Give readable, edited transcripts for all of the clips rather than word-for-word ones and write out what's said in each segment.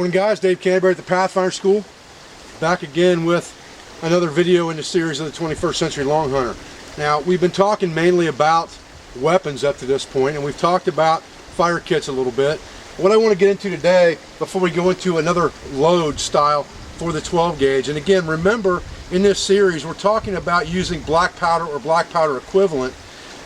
Morning guys, Dave Canterbury at the Pathfinder School. Back again with another video in the series of the 21st Century Long Hunter. Now, we've been talking mainly about weapons up to this point, and we've talked about fire kits a little bit. What I want to get into today, before we go into another load style for the 12 gauge, and again, remember, in this series, we're talking about using black powder or black powder equivalent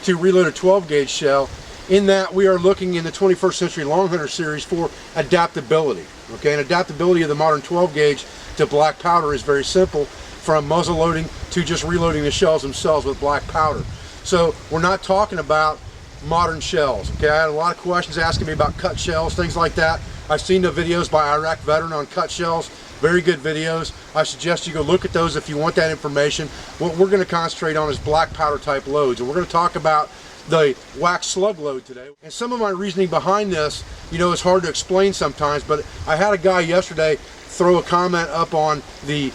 to reload a 12 gauge shell, in that we are looking in the 21st Century Long Hunter series for adaptability. Okay, and adaptability of the modern 12 gauge to black powder is very simple, from muzzle loading to just reloading the shells themselves with black powder. So we're not talking about modern shells. Okay, I had a lot of questions asking me about cut shells, things like that. I've seen the videos by Iraq Veteran on cut shells, very good videos. I suggest you go look at those if you want that information. What we're going to concentrate on is black powder type loads, and we're going to talk about the wax slug load today. And some of my reasoning behind this, you know, is hard to explain sometimes, but I had a guy yesterday throw a comment up on the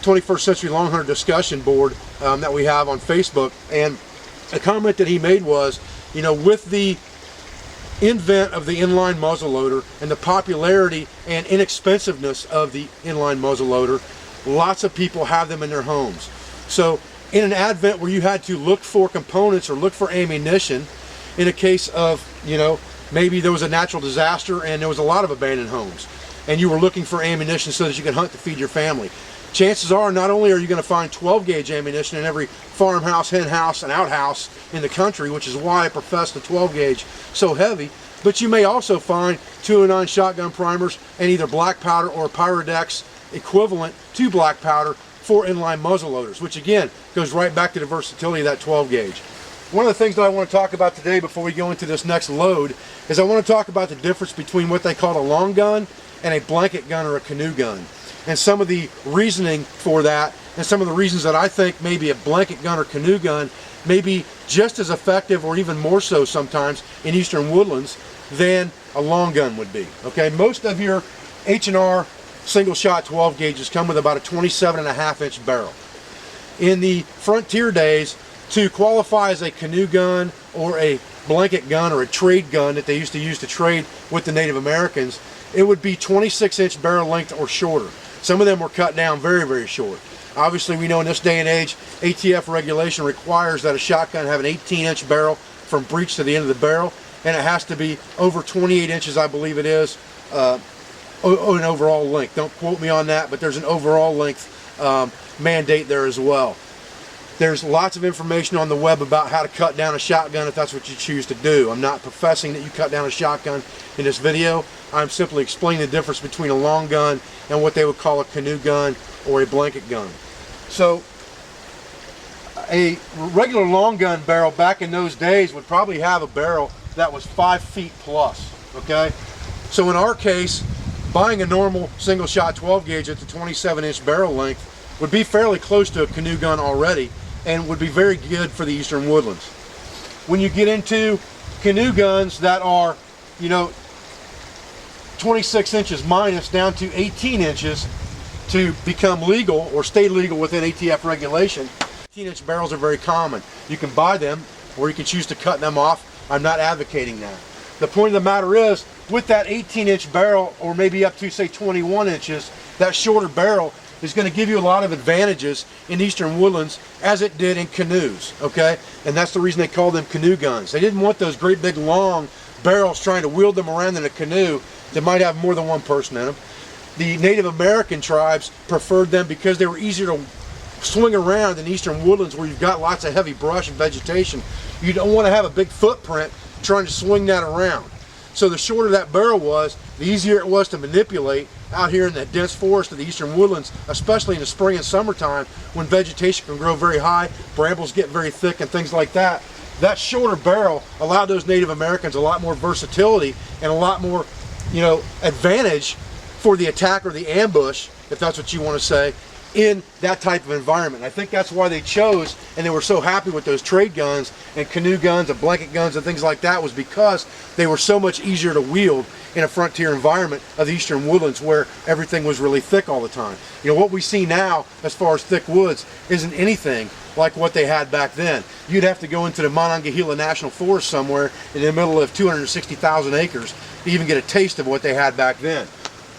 21st Century Long Hunter discussion board that we have on Facebook, and a comment that he made was, you know, with the invent of the inline muzzleloader and the popularity and inexpensiveness of the inline muzzleloader, lots of people have them in their homes. So in an advent where you had to look for components or look for ammunition, in a case of, you know, maybe there was a natural disaster and there was a lot of abandoned homes, and you were looking for ammunition so that you could hunt to feed your family, chances are not only are you going to find 12 gauge ammunition in every farmhouse, hen house, and outhouse in the country, which is why I profess the 12 gauge so heavy, but you may also find 209 shotgun primers and either black powder or Pyrodex equivalent to black powder for inline muzzleloaders, which again goes right back to the versatility of that 12 gauge. One of the things that I want to talk about today before we go into this next load is I want to talk about the difference between what they call a long gun and a blanket gun or a canoe gun, and some of the reasoning for that, and some of the reasons that I think maybe a blanket gun or canoe gun may be just as effective or even more so sometimes in eastern woodlands than a long gun would be. Okay, most of your H&R single shot 12 gauges come with about a 27.5-inch barrel. In the frontier days, to qualify as a canoe gun or a blanket gun or a trade gun that they used to use to trade with the Native Americans, it would be 26-inch barrel length or shorter. Some of them were cut down very, very short. Obviously, we know in this day and age, ATF regulation requires that a shotgun have an 18-inch barrel from breech to the end of the barrel, and it has to be over 28 inches, I believe it is, an overall length. Don't quote me on that, but there's an overall length mandate there as well. There's lots of information on the web about how to cut down a shotgun if that's what you choose to do. I'm not professing that you cut down a shotgun in this video. I'm simply explaining the difference between a long gun and what they would call a canoe gun or a blanket gun. So a regular long gun barrel back in those days would probably have a barrel that was 5 feet plus, okay? So in our case, buying a normal single shot 12 gauge at the 27-inch barrel length would be fairly close to a canoe gun already, and would be very good for the eastern woodlands. When you get into canoe guns that are, you know, 26 inches minus down to 18 inches to become legal or stay legal within ATF regulation, 18-inch barrels are very common. You can buy them or you can choose to cut them off. I'm not advocating that. The point of the matter is, with that 18-inch barrel, or maybe up to say 21 inches, that shorter barrel is going to give you a lot of advantages in eastern woodlands, as it did in canoes, okay? And that's the reason they call them canoe guns. They didn't want those great big long barrels trying to wield them around in a canoe that might have more than one person in them. The Native American tribes preferred them because they were easier to swing around in eastern woodlands where you've got lots of heavy brush and vegetation. You don't want to have a big footprint trying to swing that around. So the shorter that barrel was, the easier it was to manipulate out here in the dense forest of the eastern woodlands, especially in the spring and summertime when vegetation can grow very high, brambles get very thick and things like that. That shorter barrel allowed those Native Americans a lot more versatility and a lot more, you know, advantage for the attack or the ambush, if that's what you want to say, in that type of environment. I think that's why they chose, and they were so happy with those trade guns and canoe guns and blanket guns and things like that, was because they were so much easier to wield in a frontier environment of the eastern woodlands where everything was really thick all the time. You know, what we see now as far as thick woods isn't anything like what they had back then. You'd have to go into the Monongahela National Forest somewhere in the middle of 260,000 acres to even get a taste of what they had back then.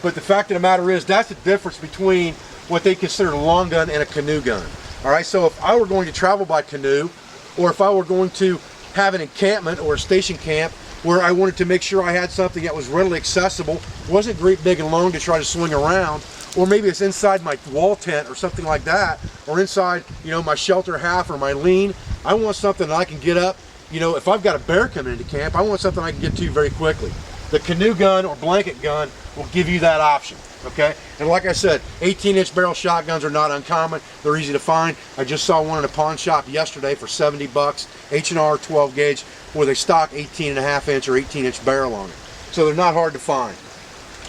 But the fact of the matter is, that's the difference between what they consider a long gun and a canoe gun. All right, so if I were going to travel by canoe, or if I were going to have an encampment or a station camp where I wanted to make sure I had something that was readily accessible, wasn't great big and long to try to swing around, or maybe it's inside my wall tent or something like that, or inside, you know, my shelter half or my lean. I want something that I can get up, you know, if I've got a bear coming into camp, I want something I can get to very quickly. The canoe gun or blanket gun will give you that option, okay? And like I said, 18-inch barrel shotguns are not uncommon. They're easy to find. I just saw one in a pawn shop yesterday for 70 bucks, H&R 12 gauge, with a stock 18.5-inch or 18-inch barrel on it. So they're not hard to find.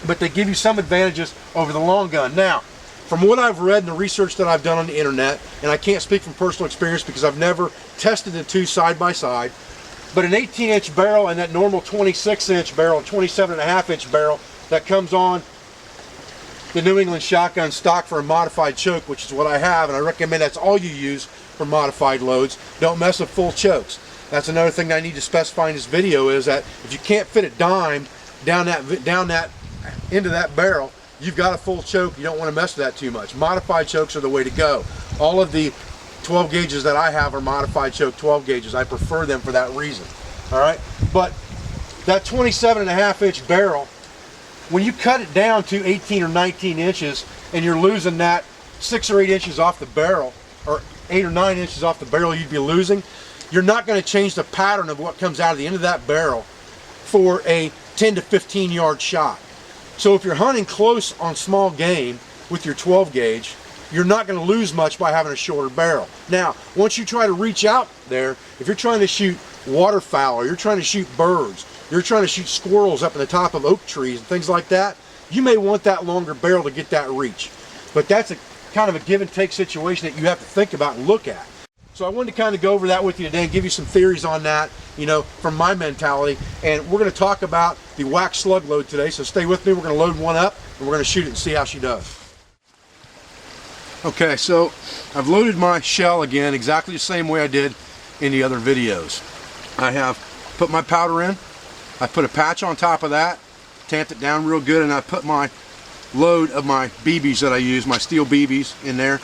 But they give you some advantages over the long gun. Now, from what I've read and the research that I've done on the internet, and I can't speak from personal experience because I've never tested the two side by side, but an 18-inch barrel and that normal 26-inch barrel, 27.5-inch barrel that comes on the New England shotgun stock for a modified choke, which is what I have, and I recommend that's all you use for modified loads. Don't mess with full chokes. That's another thing that I need to specify in this video, is that if you can't fit a dime down that into that barrel, you've got a full choke. You don't want to mess with that too much. Modified chokes are the way to go. All of the 12 gauges that I have are modified choke 12 gauges. I prefer them for that reason. All right, but that 27.5-inch barrel, when you cut it down to 18 or 19 inches and you're losing that 6 or 8 inches off the barrel, or 8 or 9 inches off the barrel you'd be losing, you're not going to change the pattern of what comes out of the end of that barrel for a 10 to 15 yard shot. So if you're hunting close on small game with your 12 gauge, you're not going to lose much by having a shorter barrel. Now, once you try to reach out there, if you're trying to shoot waterfowl, or you're trying to shoot birds, you're trying to shoot squirrels up in the top of oak trees and things like that, you may want that longer barrel to get that reach. But that's a kind of a give and take situation that you have to think about and look at. So I wanted to kind of go over that with you today and give you some theories on that, you know, from my mentality. And we're going to talk about the wax slug load today, so stay with me. We're going to load one up and we're going to shoot it and see how she does. Okay, so I've loaded my shell again exactly the same way I did in the other videos. I have put my powder in, I put a patch on top of that, tamped it down real good, and I put my load of my BBs that I use, my steel BBs, in there,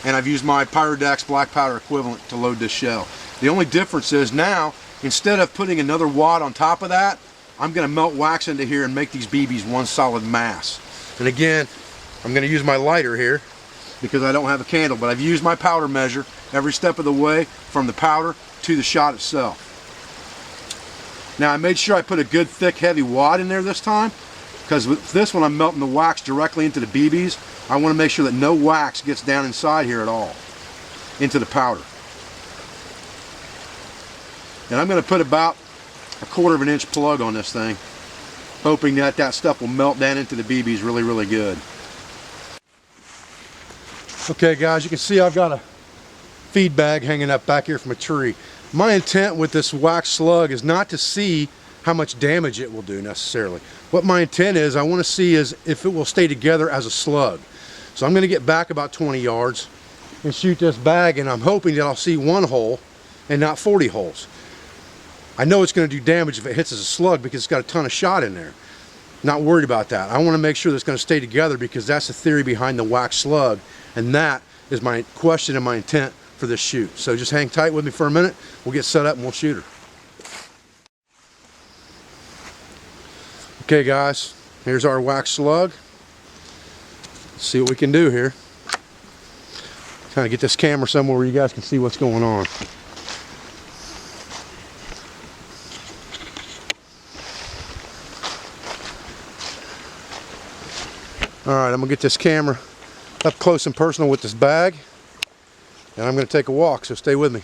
and I've used my Pyrodex black powder equivalent to load this shell. The only difference is now, instead of putting another wad on top of that, I'm going to melt wax into here and make these BBs one solid mass. And again, I'm going to use my lighter here because I don't have a candle, but I've used my powder measure every step of the way from the powder to the shot itself. Now I made sure I put a good thick heavy wad in there this time, because with this one I'm melting the wax directly into the BBs. I want to make sure that no wax gets down inside here at all into the powder. And I'm going to put about a 1/4 inch plug on this thing, hoping that that stuff will melt down into the BBs really good. Okay guys, you can see I've got a feed bag hanging up back here from a tree. My intent with this wax slug is not to see how much damage it will do necessarily. What my intent is, I want to see is if it will stay together as a slug. So I'm going to get back about 20 yards and shoot this bag, and I'm hoping that I'll see one hole and not 40 holes. I know it's going to do damage if it hits as a slug because it's got a ton of shot in there. Not worried about that. I want to make sure that it's going to stay together because that's the theory behind the wax slug, and that is my question and my intent for this shoot. So just hang tight with me for a minute. We'll get set up and we'll shoot her. Okay guys, here's our wax slug. Let's see what we can do here. Kind of get this camera somewhere where you guys can see what's going on. Alright, I'm going to get this camera up close and personal with this bag, and I'm going to take a walk, so stay with me.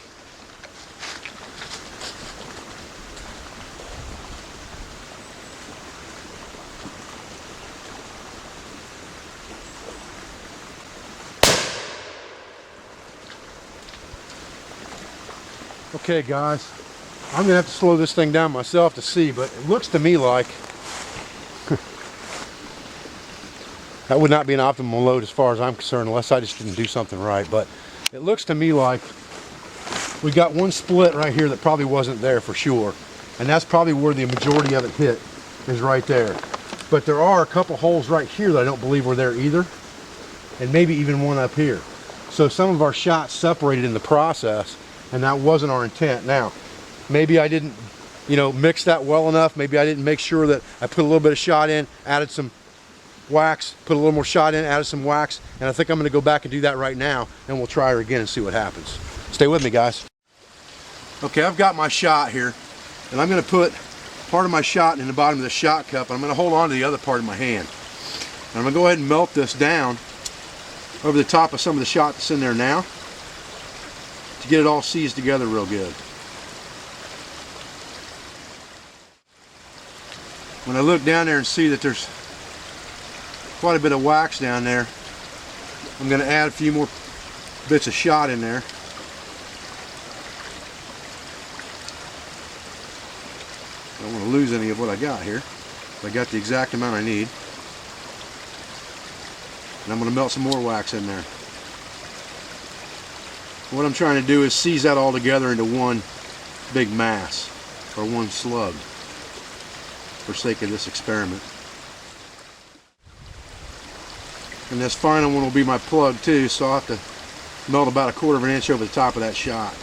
Okay guys, I'm going to have to slow this thing down myself to see, but it looks to me like that would not be an optimal load as far as I'm concerned, unless I just didn't do something right. But it looks to me like we got one split right here that probably wasn't there for sure. And that's probably where the majority of it hit, is right there. but there are a couple holes right here that I don't believe were there either, and maybe even one up here. So some of our shots separated in the process, and that wasn't our intent. Now, maybe I didn't, you know, mix that well enough. Maybe I didn't make sure that I put a little bit of shot in, added some wax, put a little more shot in, added some wax, and I think I'm going to go back and do that right now, and we'll try her again and see what happens. Stay with me, guys. Okay, I've got my shot here, and I'm going to put part of my shot in the bottom of the shot cup, and I'm going to hold on to the other part of my hand. And I'm going to go ahead and melt this down over the top of some of the shot that's in there now to get it all seized together real good. When I look down there and see that there's quite a bit of wax down there, I'm going to add a few more bits of shot in there. I don't want to lose any of what I got here. I got the exact amount I need. And I'm going to melt some more wax in there. What I'm trying to do is seize that all together into one big mass, or one slug, for sake of this experiment. And this final one will be my plug too, so I'll have to melt about 1/4 of an inch over the top of that shot.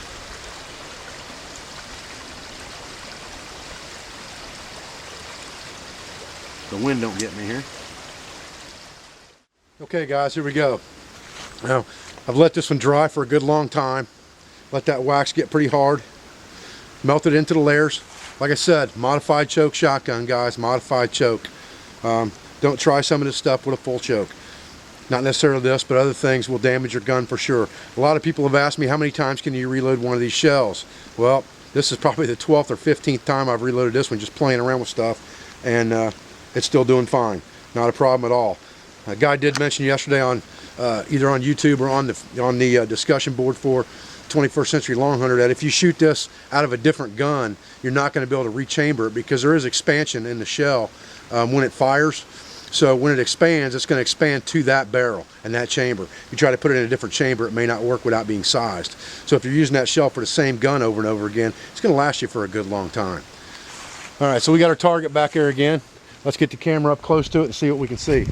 The wind don't get me here. Okay guys, here we go. Now, I've let this one dry for a good long time. Let that wax get pretty hard. Melt it into the layers. Like I said, modified choke shotgun, guys, modified choke. Don't try some of this stuff with a full choke. Not necessarily this, but other things will damage your gun for sure. A lot of people have asked me, how many times can you reload one of these shells? Well, this is probably the 12th or 15th time I've reloaded this one, just playing around with stuff, and it's still doing fine. Not a problem at all. A guy did mention yesterday on either on YouTube or on the discussion board for 21st Century Long Hunter that if you shoot this out of a different gun, you're not going to be able to rechamber it because there is expansion in the shell when it fires. So when it expands, it's going to expand to that barrel and that chamber. You try to put it in a different chamber, it may not work without being sized. So if you're using that shell for the same gun over and over again, it's going to last you for a good long time. All right, so we got our target back there again. Let's get the camera up close to it and see what we can see.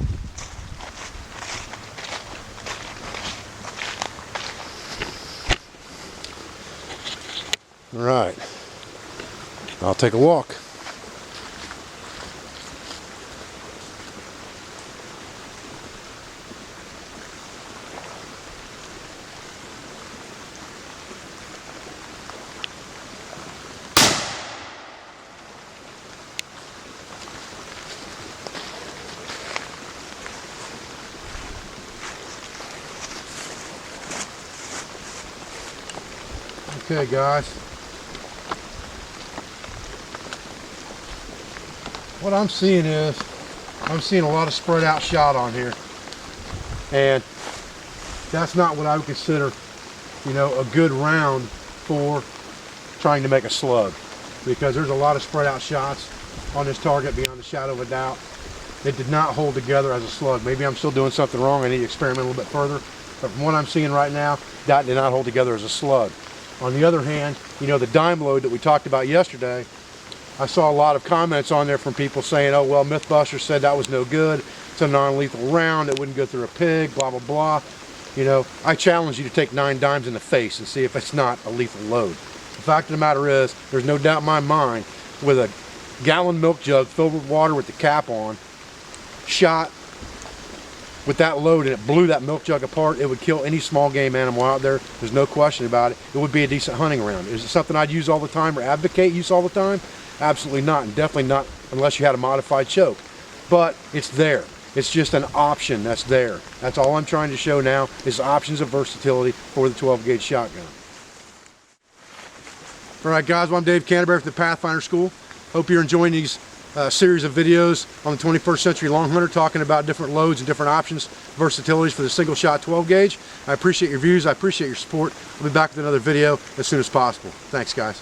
All right, I'll take a walk. Okay guys, what I'm seeing is, I'm seeing a lot of spread out shot on here, and that's not what I would consider, you know, a good round for trying to make a slug, because there's a lot of spread out shots on this target beyond a shadow of a doubt. It did not hold together as a slug. Maybe I'm still doing something wrong, I need to experiment a little bit further, but from what I'm seeing right now, that did not hold together as a slug. On the other hand, you know, the dime load that we talked about yesterday, I saw a lot of comments on there from people saying, oh, well, Mythbusters said that was no good. It's a non-lethal round. It wouldn't go through a pig, blah, blah, blah. You know, I challenge you to take 9 dimes in the face and see if it's not a lethal load. The fact of the matter is, there's no doubt in my mind, with a gallon milk jug filled with water with the cap on, shot with that load, and it blew that milk jug apart, it would kill any small game animal out there. There's no question about it. It would be a decent hunting round. Is it something I'd use all the time or advocate use all the time? Absolutely not, and definitely not unless you had a modified choke. But it's there. It's just an option that's there. That's all I'm trying to show now, is options of versatility for the 12 gauge shotgun. All right guys, well, I'm Dave Canterbury from the Pathfinder School. Hope you're enjoying these series of videos on the 21st Century Long Hunter, talking about different loads and different options, versatilities for the single shot 12 gauge. I appreciate your views, I appreciate your support. I'll be back with another video as soon as possible. Thanks guys.